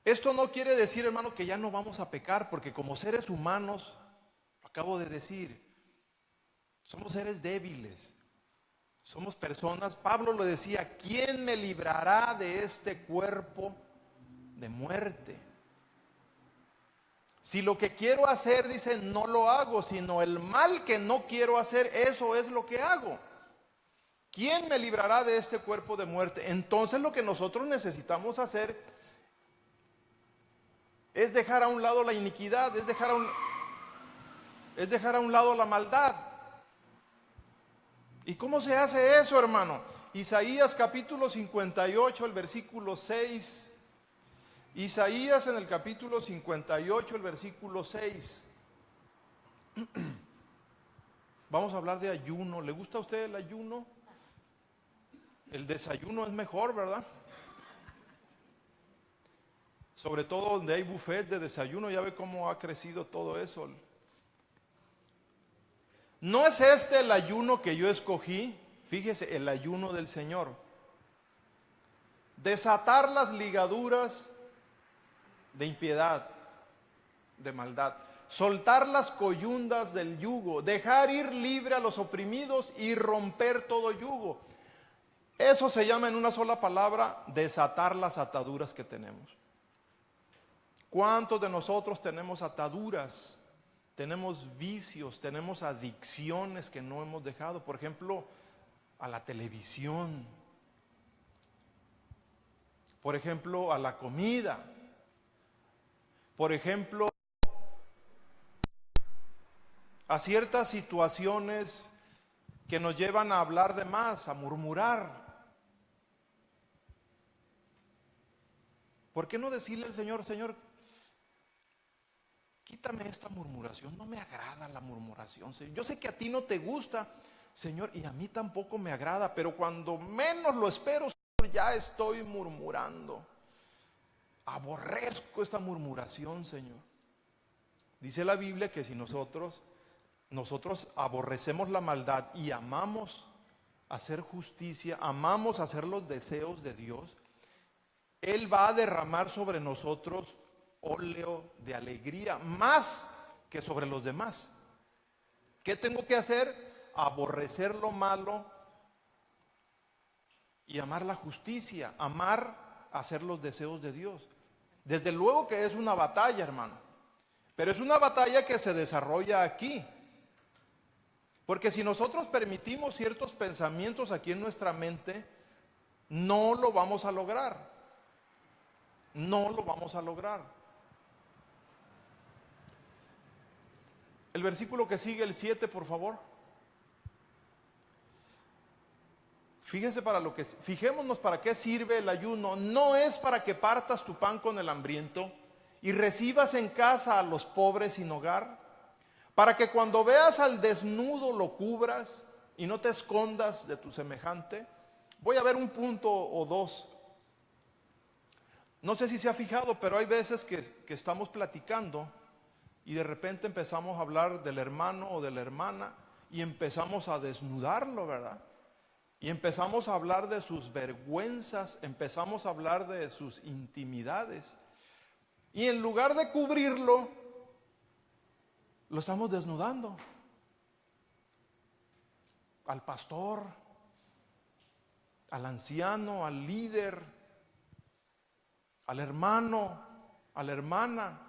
ya no vamos a pecar, porque como seres humanos, acabo de decir, somos seres débiles, somos personas. Pablo lo decía, ¿quién me librará de este cuerpo de muerte? Si lo que quiero hacer, dice, no lo hago, sino el mal que no quiero hacer, eso es lo que hago. ¿Quién me librará de este cuerpo de muerte? Entonces lo que nosotros necesitamos hacer es dejar a un lado la iniquidad, es dejar a un lado la maldad. ¿Y cómo se hace eso, hermano? Isaías capítulo 58, el versículo 6. Isaías en el capítulo 58, el versículo 6. Vamos a hablar de ayuno. ¿Le gusta a usted el ayuno? El desayuno es mejor, ¿verdad? Sobre todo donde hay buffet de desayuno, ya ve cómo ha crecido todo eso. No es este el ayuno que yo escogí, fíjese, el ayuno del Señor. Desatar las ligaduras de impiedad, de maldad. Soltar las coyundas del yugo, dejar ir libre a los oprimidos y romper todo yugo. Eso se llama en una sola palabra, desatar las ataduras que tenemos. ¿Cuántos de nosotros tenemos ataduras? Tenemos vicios, tenemos adicciones que no hemos dejado. Por ejemplo, a la televisión. Por ejemplo, a la comida. Por ejemplo, a ciertas situaciones que nos llevan a hablar de más, a murmurar. ¿Por qué no decirle al Señor, Señor, quítame esta murmuración? No me agrada la murmuración, Señor. Yo sé que a ti no te gusta, Señor, y a mí tampoco me agrada, pero cuando menos lo espero, Señor, ya estoy murmurando. Aborrezco esta murmuración, Señor. Dice la Biblia que si nosotros aborrecemos la maldad y amamos hacer justicia, amamos hacer los deseos de Dios, Él va a derramar sobre nosotros óleo de alegría, más que sobre los demás. ¿Qué tengo que hacer? Aborrecer lo malo y amar la justicia, amar hacer los deseos de Dios. Desde luego que es una batalla, hermano, pero es una batalla que se desarrolla aquí. Porque si nosotros permitimos ciertos pensamientos aquí en nuestra mente, no lo vamos a lograr. No lo vamos a lograr. El versículo que sigue, el 7, por favor. Fijémonos para qué sirve el ayuno. No es para que partas tu pan con el hambriento y recibas en casa a los pobres sin hogar, para que cuando veas al desnudo lo cubras y no te escondas de tu semejante. Voy a ver un punto o dos. No sé si se ha fijado, pero hay veces que estamos platicando y de repente empezamos a hablar del hermano o de la hermana y empezamos a desnudarlo, ¿verdad? Y empezamos a hablar de sus vergüenzas, empezamos a hablar de sus intimidades. Y en lugar de cubrirlo, lo estamos desnudando. Al pastor, al anciano, al líder, al hermano, a la hermana.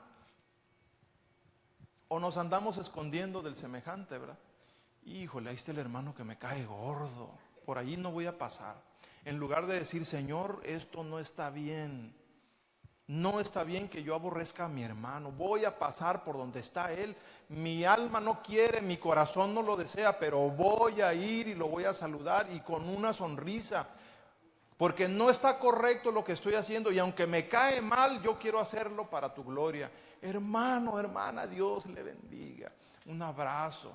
O nos andamos escondiendo del semejante, ¿verdad? Híjole, ahí está el hermano que me cae gordo. Por ahí no voy a pasar. En lugar de decir, Señor, esto no está bien. No está bien que yo aborrezca a mi hermano. Voy a pasar por donde está él. Mi alma no quiere, mi corazón no lo desea, pero voy a ir y lo voy a saludar y con una sonrisa. Porque no está correcto lo que estoy haciendo y aunque me cae mal, yo quiero hacerlo para tu gloria. Hermano, hermana, Dios le bendiga. Un abrazo.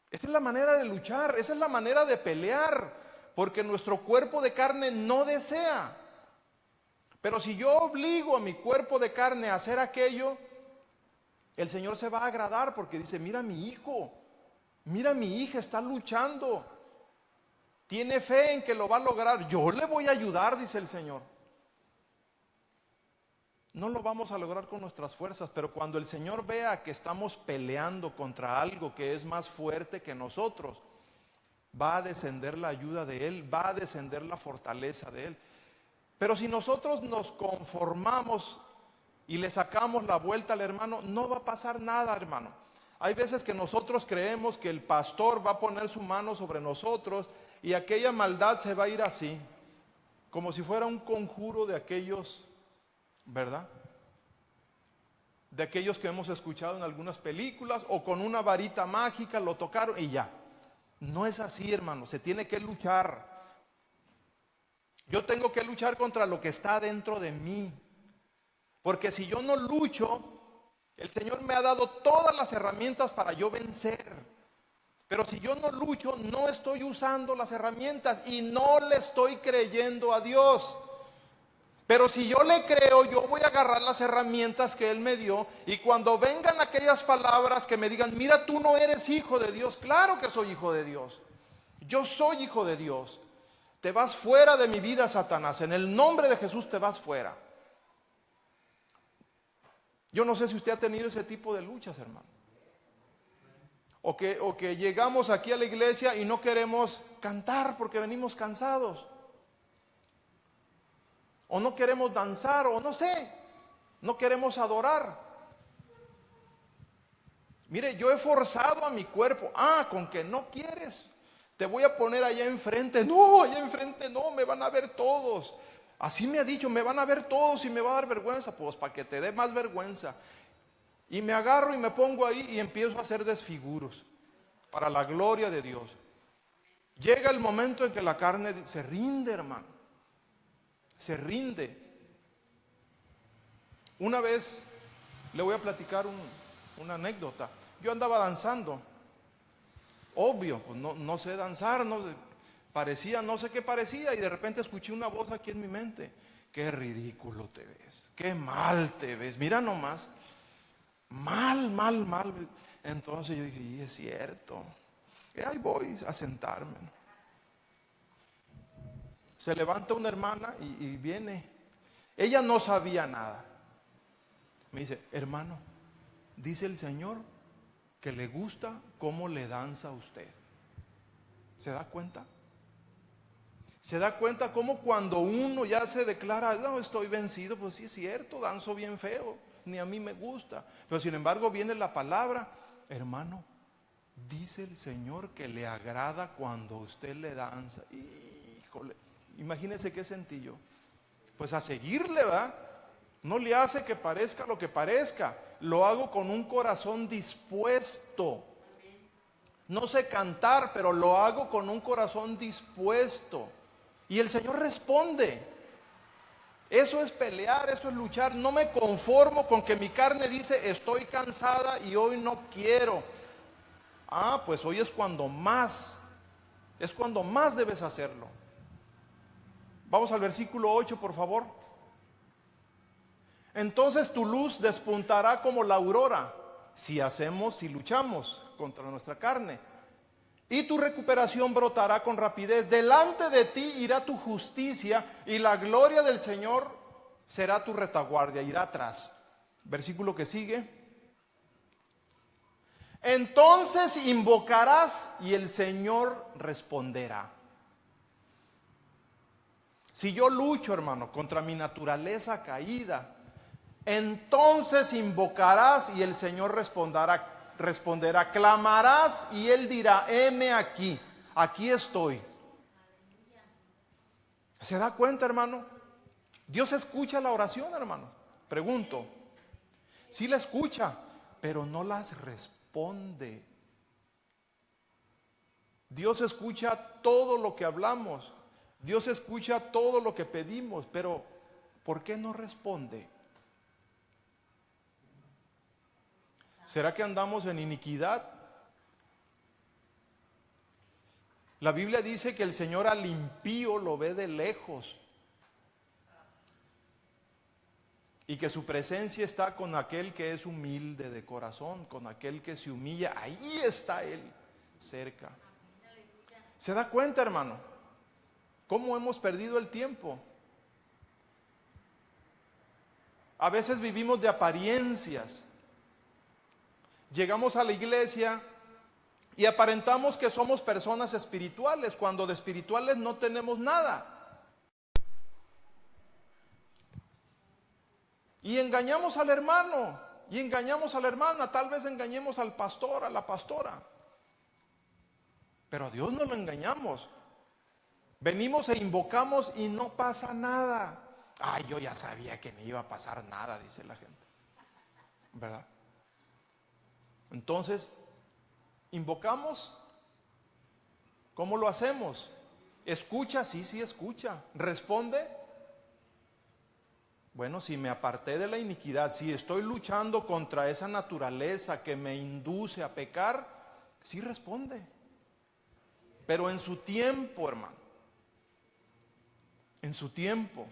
Esa es la manera de luchar, esa es la manera de pelear, porque nuestro cuerpo de carne no desea. Pero si yo obligo a mi cuerpo de carne a hacer aquello, el Señor se va a agradar porque dice, mira mi hijo, mira mi hija, está luchando, tiene fe en que lo va a lograr, yo le voy a ayudar, dice el Señor. No lo vamos a lograr con nuestras fuerzas, pero cuando el Señor vea que estamos peleando contra algo que es más fuerte que nosotros, va a descender la ayuda de Él, va a descender la fortaleza de Él. Pero si nosotros nos conformamos y le sacamos la vuelta al hermano, no va a pasar nada, hermano. Hay veces que nosotros creemos que el pastor va a poner su mano sobre nosotros y aquella maldad se va a ir así, como si fuera un conjuro de aquellos, ¿verdad? De aquellos que hemos escuchado en algunas películas o con una varita mágica lo tocaron y ya. No es así, hermano, se tiene que luchar. Yo tengo que luchar contra lo que está dentro de mí. Porque si yo no lucho, el Señor me ha dado todas las herramientas para yo vencer. Pero si yo no lucho, no estoy usando las herramientas y no le estoy creyendo a Dios. Pero si yo le creo, yo voy a agarrar las herramientas que Él me dio y cuando vengan aquellas palabras que me digan, mira, tú no eres hijo de Dios. Claro que soy hijo de Dios. Yo soy hijo de Dios. Te vas fuera de mi vida, Satanás. En el nombre de Jesús te vas fuera. Yo no sé si usted ha tenido ese tipo de luchas, hermano. O que llegamos aquí a la iglesia y no queremos cantar porque venimos cansados. O no queremos danzar, o no sé, no queremos adorar. Mire, yo he forzado a mi cuerpo. Con que no quieres, te voy a poner allá enfrente. No, allá enfrente no, me van a ver todos. Así me ha dicho, me van a ver todos y me va a dar vergüenza. Pues para que te dé más vergüenza. Y me agarro y me pongo ahí y empiezo a hacer desfiguros para la gloria de Dios. Llega el momento en que la carne se rinde, hermano. Se rinde. Una vez le voy a platicar una anécdota. Yo andaba danzando. Obvio, pues no sé danzar, parecía, no sé qué parecía, y de repente escuché una voz aquí en mi mente. Qué ridículo te ves, qué mal te ves, mira nomás. Mal. Entonces yo dije, y es cierto. Y ahí voy a sentarme. Se levanta una hermana y viene. Ella no sabía nada. Me dice, hermano, dice el Señor que le gusta cómo le danza a usted. ¿Se da cuenta? ¿Se da cuenta cómo cuando uno ya se declara, no, estoy vencido? Pues sí es cierto, danzo bien feo, ni a mí me gusta. Pero sin embargo viene la palabra, hermano, dice el Señor que le agrada cuando usted le danza. Híjole. Imagínense qué sentí yo. Pues a seguirle, ¿verdad? No le hace que parezca lo que parezca. Lo hago con un corazón dispuesto. No sé cantar, pero lo hago con un corazón dispuesto. Y el Señor responde. Eso es pelear, eso es luchar. No me conformo con que mi carne dice, estoy cansada y hoy no quiero. Pues hoy es cuando más debes hacerlo. Vamos al versículo 8, por favor. Entonces tu luz despuntará como la aurora, si luchamos contra nuestra carne. Y tu recuperación brotará con rapidez. Delante de ti irá tu justicia y la gloria del Señor será tu retaguardia, irá atrás. Versículo que sigue. Entonces invocarás y el Señor responderá. Si yo lucho, hermano, contra mi naturaleza caída, entonces invocarás y el Señor responderá. Clamarás y Él dirá, heme aquí, aquí estoy. ¿Se da cuenta, hermano? Dios escucha la oración, hermano. Pregunto, sí la escucha, pero no las responde. Dios escucha todo lo que hablamos. Dios escucha todo lo que pedimos, pero ¿por qué no responde? ¿Será que andamos en iniquidad? La Biblia dice que el Señor al impío lo ve de lejos y que su presencia está con aquel que es humilde de corazón, con aquel que se humilla. Ahí está Él, cerca. ¿Se da cuenta, hermano? ¿Cómo hemos perdido el tiempo? A veces vivimos de apariencias. Llegamos a la iglesia y aparentamos que somos personas espirituales, cuando de espirituales no tenemos nada. Y engañamos al hermano, y engañamos a la hermana, tal vez engañemos al pastor, a la pastora. Pero a Dios no lo engañamos. Venimos e invocamos y no pasa nada. Yo ya sabía que me iba a pasar nada, dice la gente. ¿Verdad? Entonces, invocamos. ¿Cómo lo hacemos? ¿Escucha? Sí, escucha. ¿Responde? Bueno, si me aparté de la iniquidad, si estoy luchando contra esa naturaleza que me induce a pecar, sí responde. Pero en su tiempo, hermano. En su tiempo.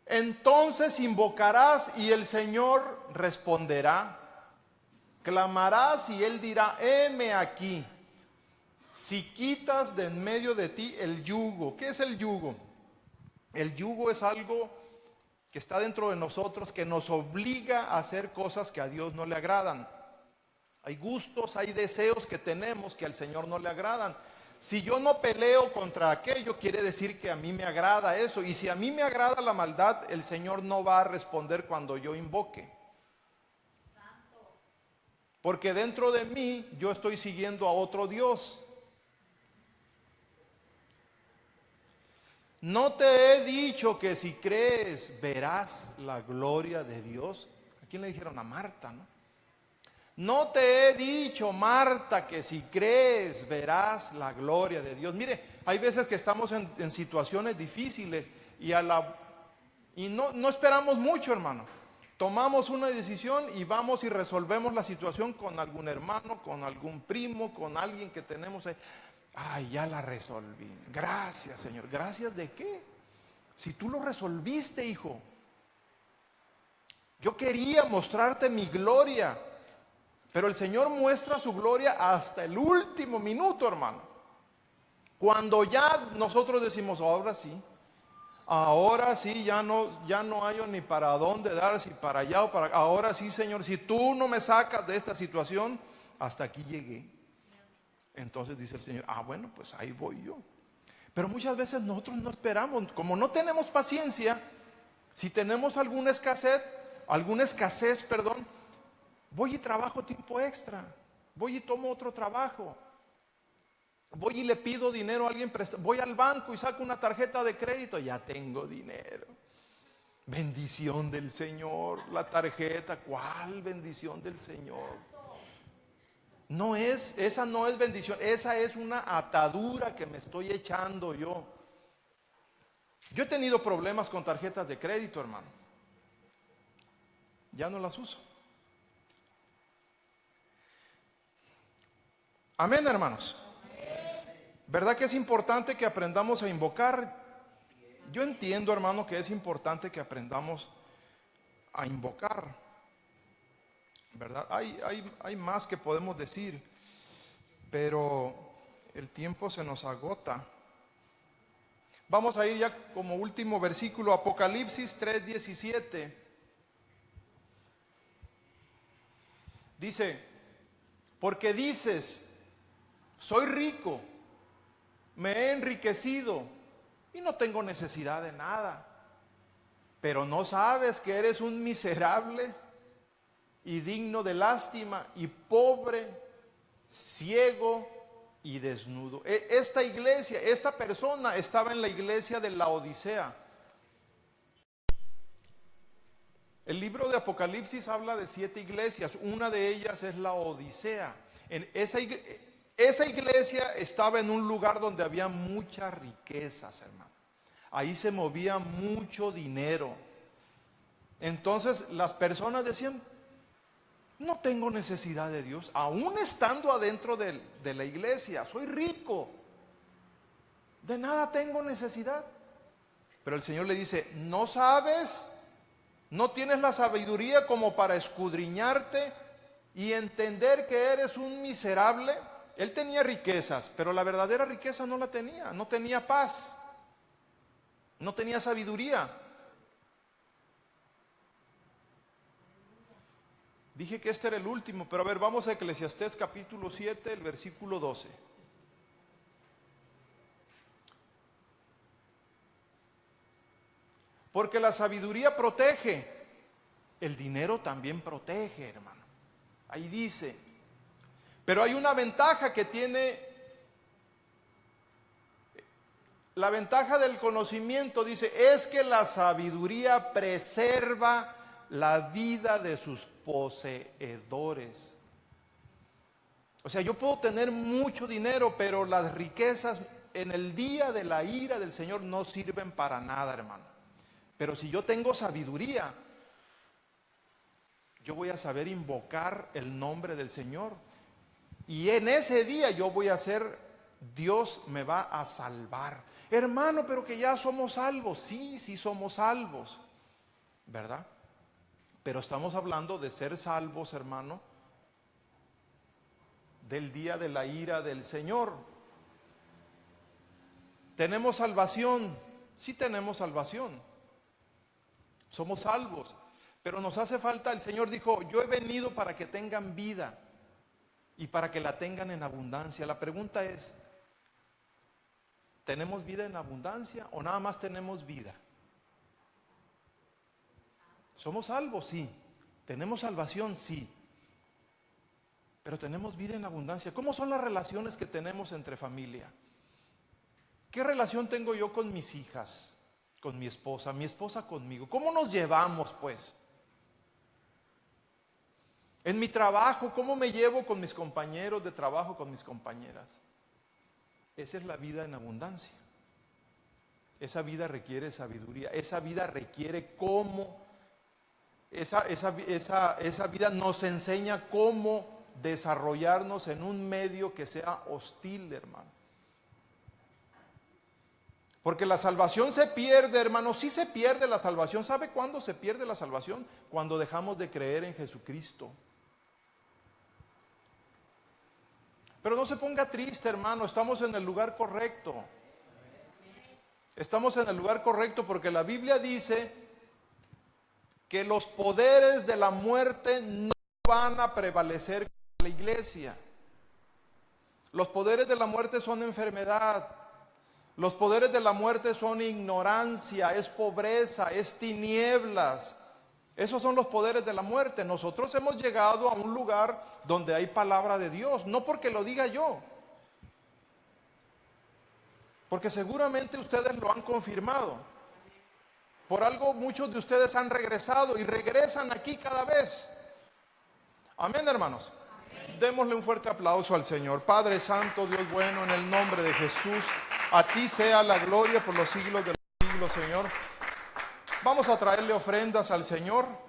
Entonces invocarás y el Señor responderá. Clamarás y Él dirá, heme aquí. Si quitas de en medio de ti el yugo. ¿Qué es el yugo? El yugo es algo que está dentro de nosotros, que nos obliga a hacer cosas que a Dios no le agradan. Hay gustos, hay deseos que tenemos que al Señor no le agradan. Si yo no peleo contra aquello, quiere decir que a mí me agrada eso. Y si a mí me agrada la maldad, el Señor no va a responder cuando yo invoque. Porque dentro de mí yo estoy siguiendo a otro Dios. ¿No te he dicho que si crees verás la gloria de Dios? ¿A quién le dijeron? A Marta, ¿no? No te he dicho, Marta, que si crees verás la gloria de Dios. Mire, hay veces que estamos en situaciones difíciles y no esperamos mucho, hermano. Tomamos una decisión y vamos y resolvemos la situación con algún hermano, con algún primo, con alguien que tenemos ahí. Ya la resolví. Gracias, Señor. ¿Gracias de qué? Si tú lo resolviste, hijo. Yo quería mostrarte mi gloria. Pero el Señor muestra su gloria hasta el último minuto, hermano. Cuando ya nosotros decimos, ahora sí, ya no hallo ni para dónde dar, si para allá o para acá. Ahora sí, Señor, si tú no me sacas de esta situación, hasta aquí llegué. Entonces dice el Señor, bueno, pues ahí voy yo. Pero muchas veces nosotros no esperamos, como no tenemos paciencia, si tenemos alguna escasez, voy y trabajo tiempo extra, voy y tomo otro trabajo, voy y le pido dinero a alguien, voy al banco y saco una tarjeta de crédito, ya tengo dinero. Bendición del Señor, la tarjeta, ¿cuál bendición del Señor? Esa no es bendición, esa es una atadura que me estoy echando yo. Yo he tenido problemas con tarjetas de crédito, hermano. Ya no las uso. Amén, hermanos. ¿Verdad que es importante que aprendamos a invocar? Yo entiendo, hermano, que es importante que aprendamos a invocar. ¿Verdad? Hay más que podemos decir, pero el tiempo se nos agota. Vamos a ir ya como último versículo, Apocalipsis 3:17. Dice, porque dices, soy rico, me he enriquecido y no tengo necesidad de nada, pero no sabes que eres un miserable y digno de lástima y pobre, ciego y desnudo. Esta iglesia, esta persona estaba en la iglesia de Laodicea. El libro de Apocalipsis habla de 7 iglesias, una de ellas es la Odisea. Esa iglesia estaba en un lugar donde había muchas riquezas, hermano. Ahí se movía mucho dinero. Entonces las personas decían, no tengo necesidad de Dios, aún estando adentro de la iglesia, soy rico, de nada tengo necesidad. Pero el Señor le dice, ¿no sabes? ¿No tienes la sabiduría como para escudriñarte y entender que eres un miserable? Él tenía riquezas, pero la verdadera riqueza no la tenía, no tenía paz, no tenía sabiduría. Dije que este era el último, pero a ver, vamos a Eclesiastés capítulo 7, el versículo 12. Porque la sabiduría protege, el dinero también protege, hermano. Ahí dice, pero hay una ventaja que tiene, la ventaja del conocimiento, dice, es que la sabiduría preserva la vida de sus poseedores. O sea, yo puedo tener mucho dinero, pero las riquezas en el día de la ira del Señor no sirven para nada, hermano. Pero si yo tengo sabiduría, yo voy a saber invocar el nombre del Señor. Y en ese día yo voy a ser, Dios me va a salvar. Hermano, pero que ya somos salvos. Sí, sí somos salvos, ¿verdad? Pero estamos hablando de ser salvos, hermano, del día de la ira del Señor. ¿Tenemos salvación? Sí tenemos salvación. Somos salvos. Pero nos hace falta, el Señor dijo, yo he venido para que tengan vida y para que la tengan en abundancia. La pregunta es, ¿tenemos vida en abundancia o nada más tenemos vida? ¿Somos salvos? Sí. ¿Tenemos salvación? Sí. Pero tenemos vida en abundancia. ¿Cómo son las relaciones que tenemos entre familia? ¿Qué relación tengo yo con mis hijas, con mi esposa conmigo? ¿Cómo nos llevamos, pues? En mi trabajo, ¿cómo me llevo con mis compañeros de trabajo, con mis compañeras? Esa es la vida en abundancia. Esa vida requiere sabiduría. Esa vida requiere cómo. Esa vida nos enseña cómo desarrollarnos en un medio que sea hostil, hermano. Porque la salvación se pierde, hermano. Sí se pierde la salvación. ¿Sabe cuándo se pierde la salvación? Cuando dejamos de creer en Jesucristo. Pero no se ponga triste, hermano. Estamos en el lugar correcto. Estamos en el lugar correcto porque la Biblia dice que los poderes de la muerte no van a prevalecer contra la iglesia. Los poderes de la muerte son enfermedad. Los poderes de la muerte son ignorancia, es pobreza, es tinieblas. Esos son los poderes de la muerte. Nosotros hemos llegado a un lugar donde hay palabra de Dios, no porque lo diga yo, porque seguramente ustedes lo han confirmado. Por algo muchos de ustedes han regresado y regresan aquí cada vez. Amén, hermanos. Démosle un fuerte aplauso al Señor. Padre Santo, Dios bueno, en el nombre de Jesús, a ti sea la gloria por los siglos de los siglos, Señor. Vamos a traerle ofrendas al Señor.